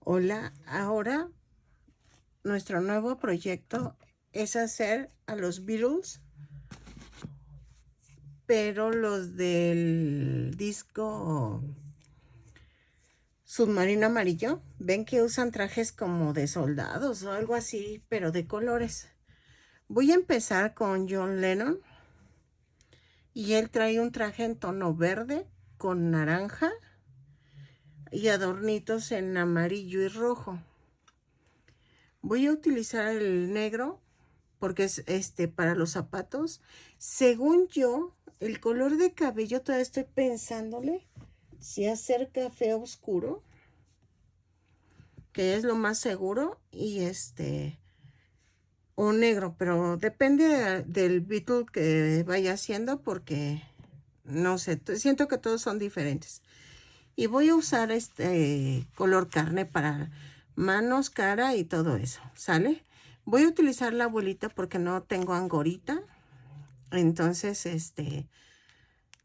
Hola, ahora nuestro nuevo proyecto es hacer a los Beatles, pero los del disco Submarino Amarillo. Ven que usan trajes como de soldados o algo así, pero de colores. Voy a empezar con John Lennon y él trae un traje en tono verde con naranja y adornitos en amarillo y rojo. Voy a utilizar el negro porque es para los zapatos. Según yo, el color de cabello todavía estoy pensándole si hacer café oscuro, que es lo más seguro, y o negro, pero depende del Beatle que vaya haciendo porque no sé, siento que todos son diferentes. Y voy a usar este color carne para manos, cara y todo eso, ¿sale? Voy a utilizar la abuelita porque no tengo angorita. Entonces,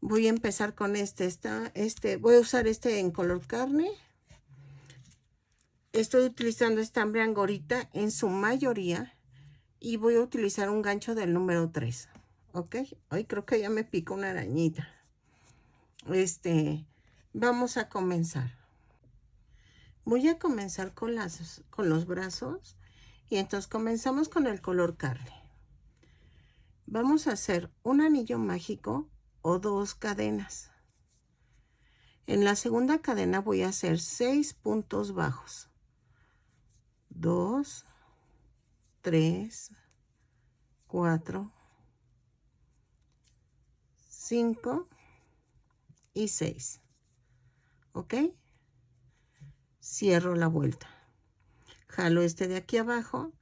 voy a empezar con voy a usar este en color carne. Estoy utilizando estambre angorita en su mayoría y voy a utilizar un gancho del número 3. ¿Ok? Hoy creo que ya me pica una arañita. Vamos a comenzar. Voy a comenzar con los brazos y entonces comenzamos con el color carne. Vamos a hacer un anillo mágico o 2 cadenas. En la segunda cadena voy a hacer 6 puntos bajos. 2, 3, 4, 5 y 6. ¿Ok? Cierro la vuelta. Jalo este de aquí abajo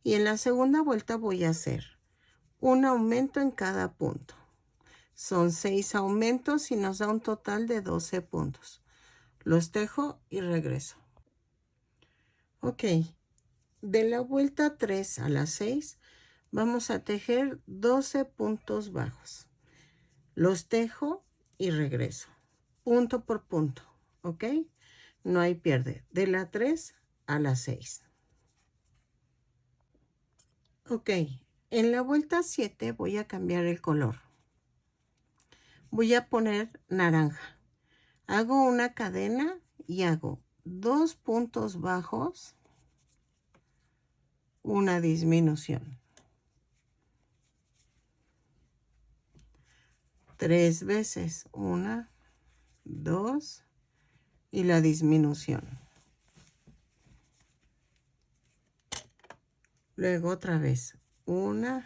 y en la segunda vuelta voy a hacer un aumento en cada punto. Son 6 aumentos y nos da un total de 12 puntos. Los tejo y regreso. Ok, de la vuelta 3 a la 6 vamos a tejer 12 puntos bajos. Los tejo y regreso. Punto por punto, ¿ok? No hay pierde. De la 3 a la 6. Ok, en la vuelta 7 voy a cambiar el color. Voy a poner naranja. Hago una cadena y hago 2 puntos bajos, una disminución. 3 veces, 1, 2 y la disminución. Luego otra vez, 1,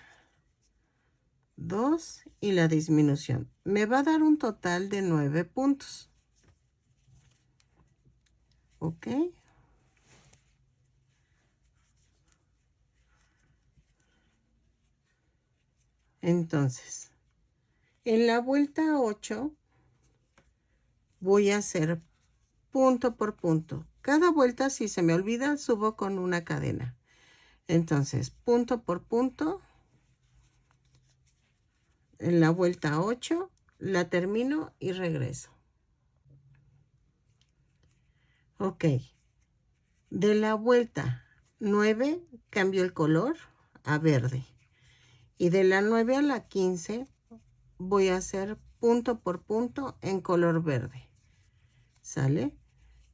2 y la disminución. Me va a dar un total de 9 puntos. ¿Ok? Entonces, en la vuelta 8 voy a hacer punto por punto. Cada vuelta, si se me olvida, subo con una cadena. Entonces, punto por punto. En la vuelta 8 la termino y regreso. Ok. De la vuelta 9 cambio el color a verde. Y de la 9 a la 15 voy a hacer punto por punto en color verde. ¿Sale?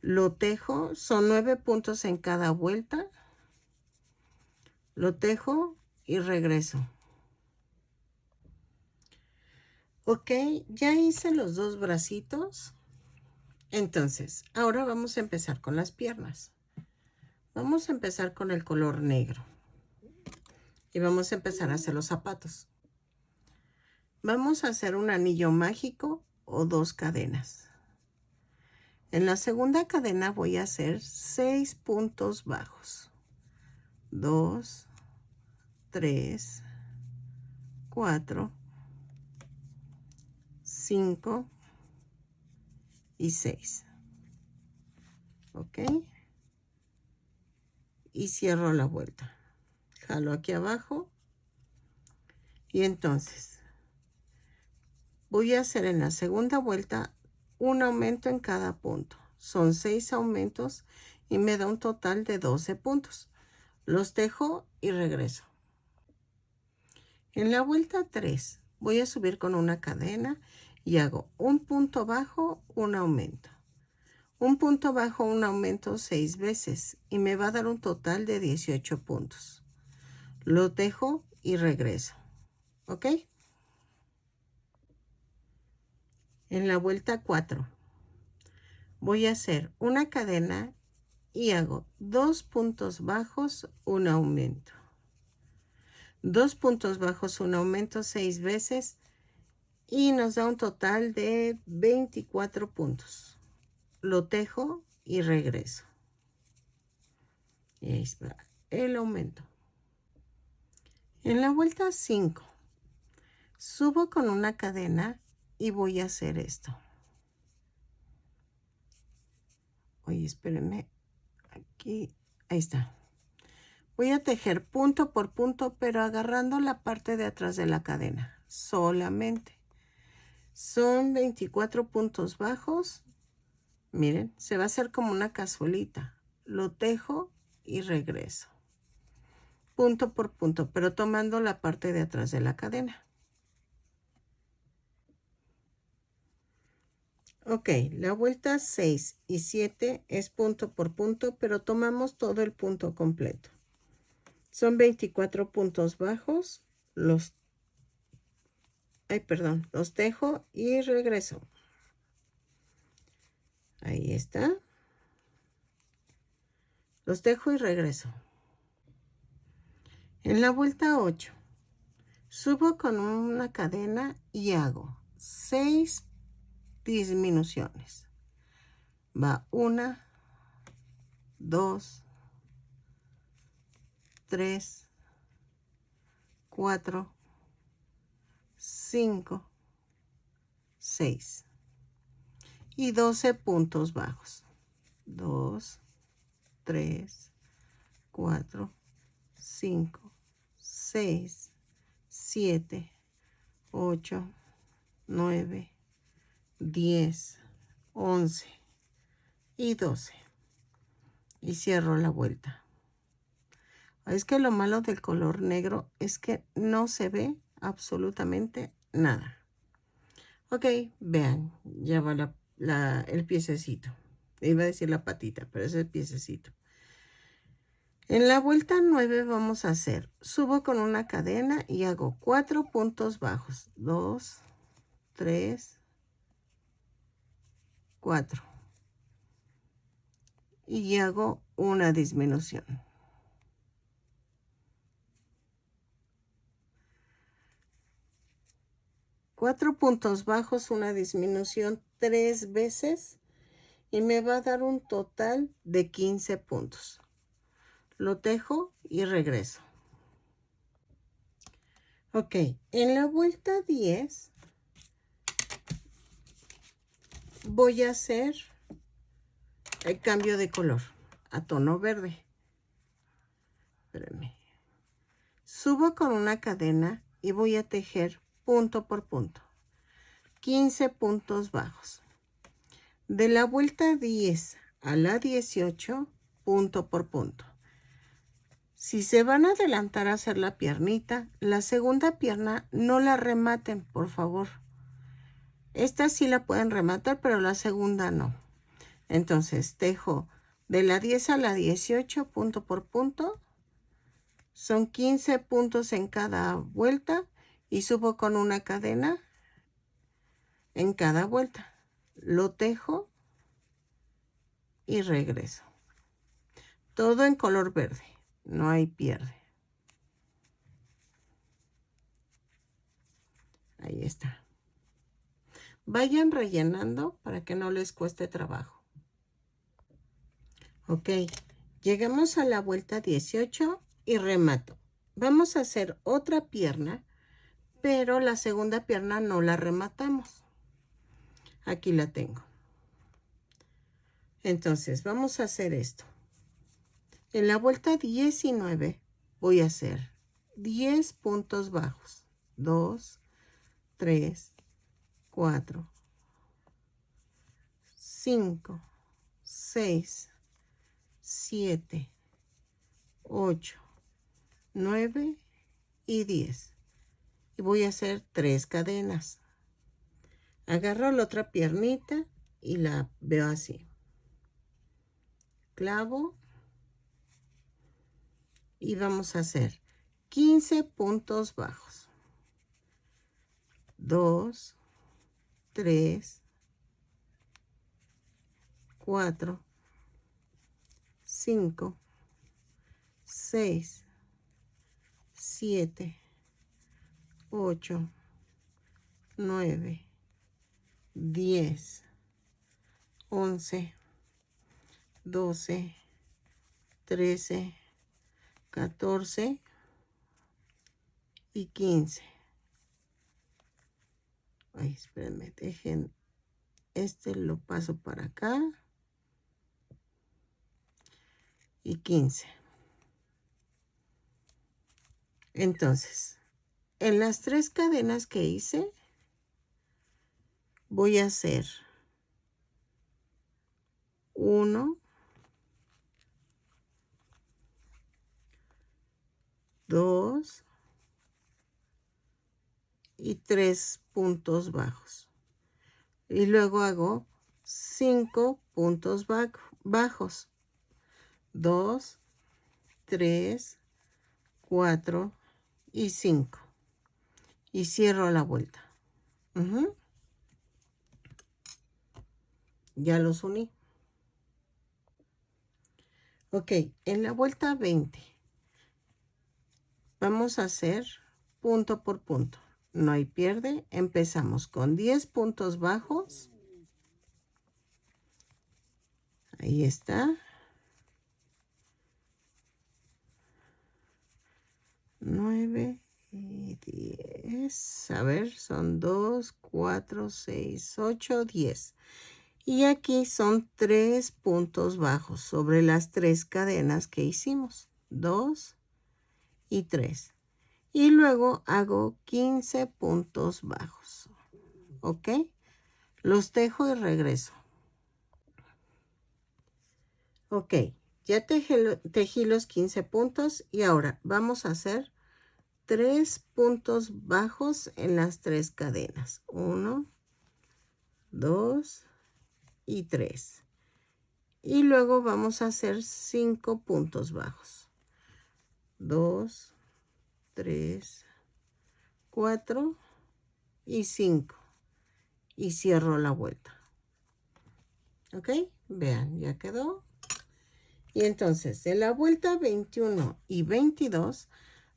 Lo tejo, son 9 puntos en cada vuelta. Lo tejo y regreso. Ok, ya hice los 2 bracitos. Entonces, ahora vamos a empezar con las piernas. Vamos a empezar con el color negro. Y vamos a empezar a hacer los zapatos. Vamos a hacer un anillo mágico o 2 cadenas. En la segunda cadena voy a hacer 6 puntos bajos. 2, 3, 4, 5 y 6. ¿Ok? Y cierro la vuelta. Jalo aquí abajo. Y entonces voy a hacer en la segunda vuelta un aumento en cada punto. Son 6 aumentos y me da un total de 12 puntos. Los tejo y regreso. En la vuelta 3 voy a subir con una cadena y hago un punto bajo, un aumento. Un punto bajo, un aumento 6 veces y me va a dar un total de 18 puntos. Lo tejo y regreso. ¿Ok? En la vuelta 4 voy a hacer una cadena y hago 2 puntos bajos, un aumento. 2 puntos bajos, un aumento 6 veces y nos da un total de 24 puntos. Lo tejo y regreso. Y ahí está el aumento. En la vuelta 5 subo con una cadena y voy a hacer esto. Oye, espérenme. Aquí, ahí está. Voy a tejer punto por punto, pero agarrando la parte de atrás de la cadena. Solamente. Son 24 puntos bajos. Miren, se va a hacer como una cazuelita. Lo tejo y regreso. Punto por punto, pero tomando la parte de atrás de la cadena. Ok, la vuelta 6 y 7 es punto por punto, pero tomamos todo el punto completo. Son 24 puntos bajos, los tejo y regreso. Ahí está. Los tejo y regreso. En la vuelta 8, subo con una cadena y hago 6 disminuciones. Va 1, 2, 3, 4, 5, 6 y 12 puntos bajos. 2, 3, 4, 5, 6, 7, 8, 9, 10, 11 y 12. Y cierro la vuelta. Es que lo malo del color negro es que no se ve absolutamente nada. Ok, vean, ya va el piececito. Iba a decir la patita, pero es el piececito. En la vuelta 9 vamos a hacer, subo con una cadena y hago 4 puntos bajos. 2, 3, 4. Y hago una disminución. Cuatro puntos bajos, una disminución 3 veces y me va a dar un total de 15 puntos. Lo tejo y regreso. Ok, en la vuelta 10 voy a hacer el cambio de color a tono verde. Espérenme. Subo con una cadena y voy a tejer punto por punto. 15 puntos bajos. De la vuelta 10 a la 18, punto por punto. Si se van a adelantar a hacer la piernita, la segunda pierna no la rematen, por favor. Esta sí la pueden rematar, pero la segunda no. Entonces, tejo de la 10 a la 18, punto por punto. Son 15 puntos en cada vuelta y subo con una cadena en cada vuelta. Lo tejo y regreso. Todo en color verde, no hay pierde. Ahí está. Vayan rellenando para que no les cueste trabajo. Ok, llegamos a la vuelta 18 y remato. Vamos a hacer otra pierna, pero la segunda pierna no la rematamos. Aquí la tengo. Entonces, vamos a hacer esto. En la vuelta 19 voy a hacer 10 puntos bajos. 2, 3, 4, 5, 6, 7, 8, 9 y 10. Y voy a hacer 3 cadenas. Agarro la otra piernita y la veo así. Clavo. Y vamos a hacer 15 puntos bajos. 2, 3, 4, 5, 6, 7, 8, 9, 10, 11, 12, 13, 14 y 15. Ay, espérenme, dejen, lo paso para acá. Y 15. Entonces, en las 3 cadenas que hice, voy a hacer 1, 2 y 3 puntos bajos. Y luego hago 5 puntos bajos. 2, 3, 4 y 5. Y cierro la vuelta. Ya los uní. Ok, en la vuelta 20 vamos a hacer punto por punto. No hay pierde. Empezamos con 10 puntos bajos. Ahí está. 9 y 10. A ver, son 2, 4, 6, 8, 10. Y aquí son 3 puntos bajos sobre las 3 cadenas que hicimos. 2 y 3. Y luego hago 15 puntos bajos. ¿Ok? Los tejo y regreso. Ok, ya tejí los 15 puntos y ahora vamos a hacer 3 puntos bajos en las 3 cadenas. 1, 2 y 3. Y luego vamos a hacer 5 puntos bajos. 2, 3, 4 y 5. Y cierro la vuelta. ¿Ok? Vean, ya quedó. Y entonces, en la vuelta 21 y 22,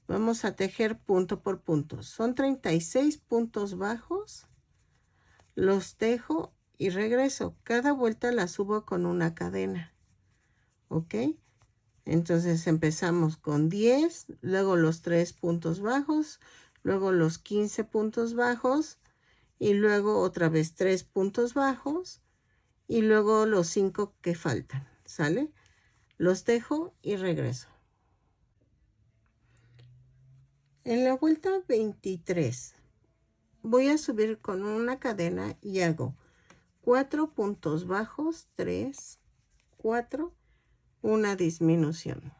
vamos a tejer punto por punto. Son 36 puntos bajos. Los tejo y regreso. Cada vuelta la subo con una cadena. ¿Ok? Entonces empezamos con 10, luego los 3 puntos bajos, luego los 15 puntos bajos y luego otra vez 3 puntos bajos y luego los 5 que faltan. ¿Sale? Los tejo y regreso. En la vuelta 23 voy a subir con una cadena y hago 4 puntos bajos, 3, 4, una disminución.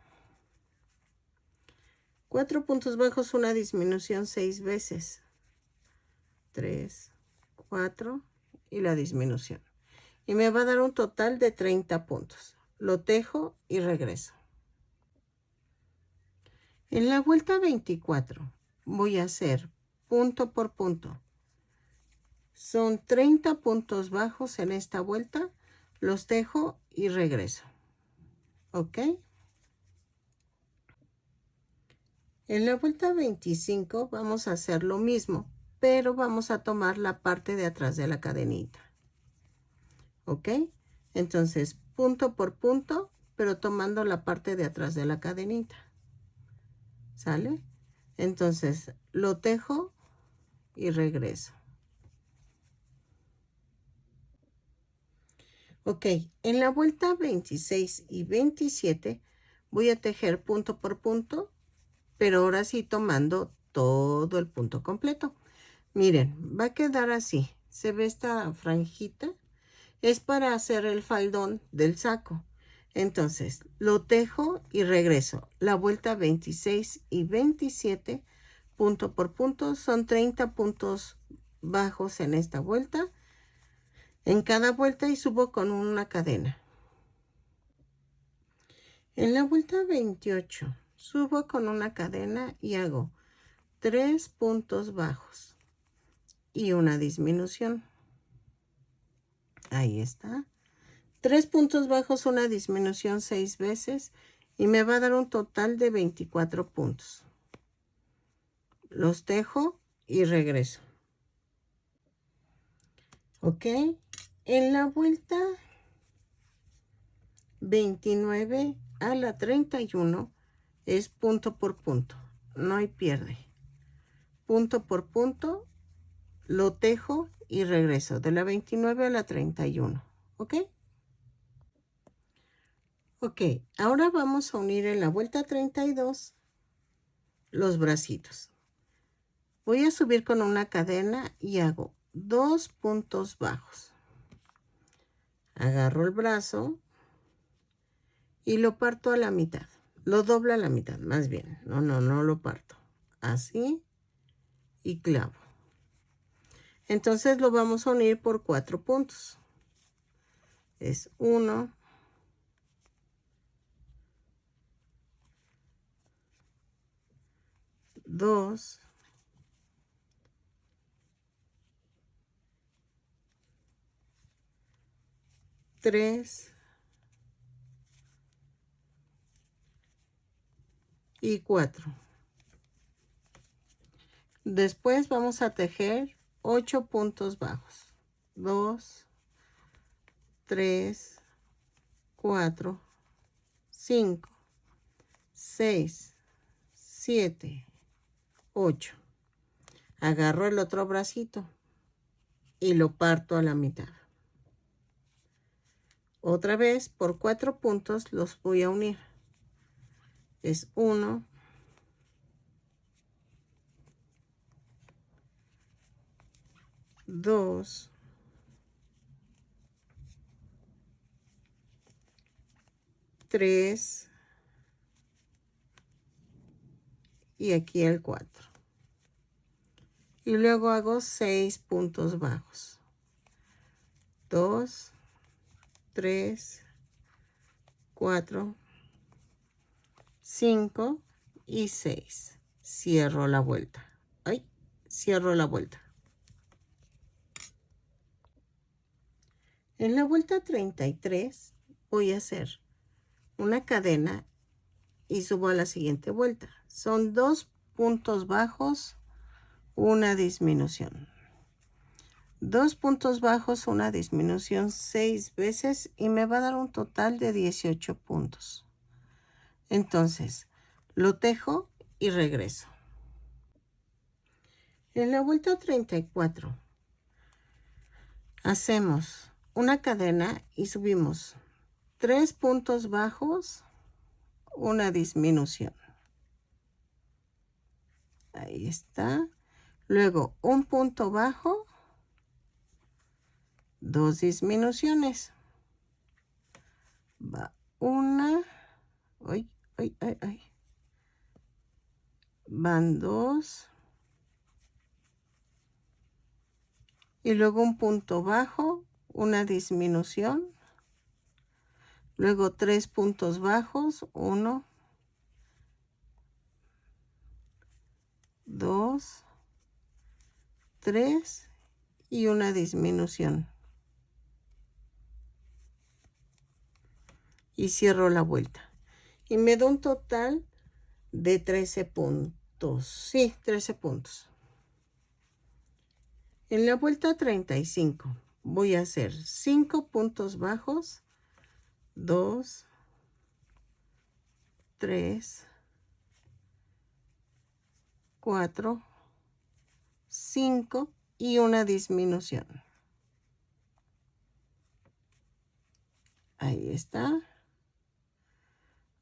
4 puntos bajos, una disminución 6 veces. 3, 4 y la disminución. Y me va a dar un total de 30 puntos. Lo tejo y regreso. En la vuelta 24 voy a hacer punto por punto. Son 30 puntos bajos en esta vuelta. Los tejo y regreso. ¿Ok? En la vuelta 25 vamos a hacer lo mismo, pero vamos a tomar la parte de atrás de la cadenita. ¿Ok? Entonces, punto por punto, pero tomando la parte de atrás de la cadenita. ¿Sale? Entonces, lo tejo y regreso. Ok, en la vuelta 26 y 27 voy a tejer punto por punto, pero ahora sí tomando todo el punto completo. Miren, va a quedar así. ¿Se ve esta franjita? Es para hacer el faldón del saco. Entonces, lo tejo y regreso. La vuelta 26 y 27, punto por punto, son 30 puntos bajos en esta vuelta. En cada vuelta y subo con una cadena. En la vuelta 28, subo con una cadena y hago 3 puntos bajos y una disminución. Ahí está. 3 puntos bajos, una disminución 6 veces y me va a dar un total de 24 puntos. Los tejo y regreso. ¿Ok? En la vuelta 29 a la 31 es punto por punto. No hay pierde. Punto por punto, lo tejo y regreso. De la 29 a la 31. ¿Ok? Ok, ahora vamos a unir en la vuelta 32 los bracitos. Voy a subir con una cadena y hago 2 puntos bajos. Agarro el brazo y lo parto a la mitad. Lo doblo a la mitad, más bien. No lo parto. Así y clavo. Entonces lo vamos a unir por 4 puntos. Es 1, 2, 3 y 4. Después vamos a tejer 8 puntos bajos. 2, 3, 4, 5, 6, 7, 8. Agarro el otro bracito y lo parto a la mitad. Otra vez por 4 puntos los voy a unir. Es 1, 2, 3 y aquí el 4. Y luego hago 6 puntos bajos. 2, 3, 4, 5 y 6. Cierro la vuelta. Ay, cierro la vuelta. En la vuelta 33 voy a hacer una cadena y subo a la siguiente vuelta. Son 2 puntos bajos, una disminución. 2 puntos bajos, una disminución 6 veces y me va a dar un total de 18 puntos. Entonces, lo tejo y regreso. En la vuelta 34, hacemos una cadena y subimos 3 puntos bajos, una disminución. Ahí está. Luego, un punto bajo, 2 disminuciones. Va una. Ay. Van 2. Y luego un punto bajo, una disminución. Luego 3 puntos bajos, 1, 2, 3 y una disminución. Y cierro la vuelta. Y me da un total de 13 puntos. Sí, 13 puntos. En la vuelta 35 voy a hacer 5 puntos bajos. 2, 3, 4, 5 y una disminución. Ahí está.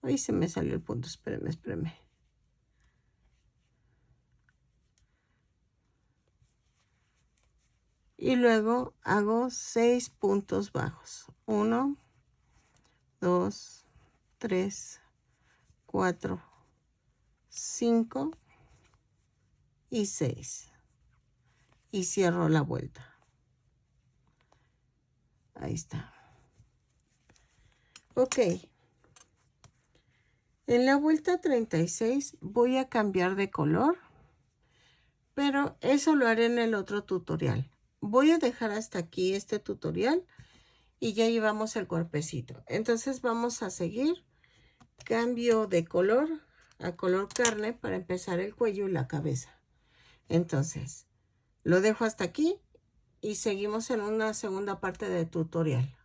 Ahí se me salió el punto. Espérame. Y luego hago 6 puntos bajos. 1, 2, 3, 4, 5 y 6. Y cierro la vuelta. Ahí está. Ok. En la vuelta 36 voy a cambiar de color, pero eso lo haré en el otro tutorial. Voy a dejar hasta aquí este tutorial y ya llevamos el cuerpecito. Entonces vamos a seguir. Cambio de color a color carne para empezar el cuello y la cabeza. Entonces, lo dejo hasta aquí y seguimos en una segunda parte del tutorial.